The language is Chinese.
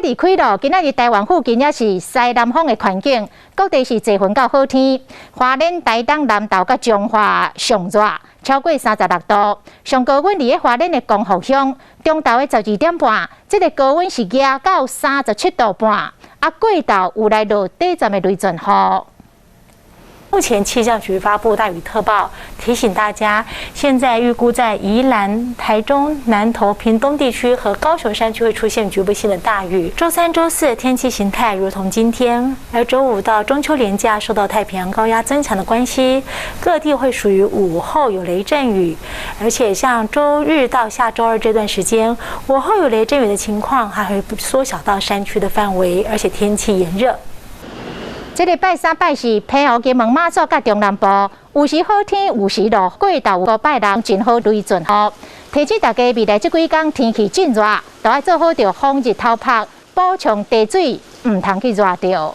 离开了，今仔日台湾附近也是西南风的环境，各地是侪云到好天。花莲、台东、南投甲彰化上热，超过36度。上高温伫咧花莲的光复乡，中昼的12点半，这个高温是压到37度半，啊，过昼有来落短暂的雷阵雨。目前气象局发布大雨特报，提醒大家，现在预估在宜兰、台中、南投、屏东地区和高雄山区会出现局部性的大雨。周三、周四天气形态如同今天，而周五到中秋连假受到太平洋高压增强的关系，各地会属于午后有雷阵雨，而且像周日到下周二这段时间，午后有雷阵雨的情况还会缩小到山区的范围，而且天气炎热。这礼拜三、拜四，澎湖、金门、马祖甲中南部，有时好天，有时落，过昼有拜人真好雷阵雨。提醒大家，未来这几天天气真热，都要做好着防日头晒，补充地水，唔通去热着。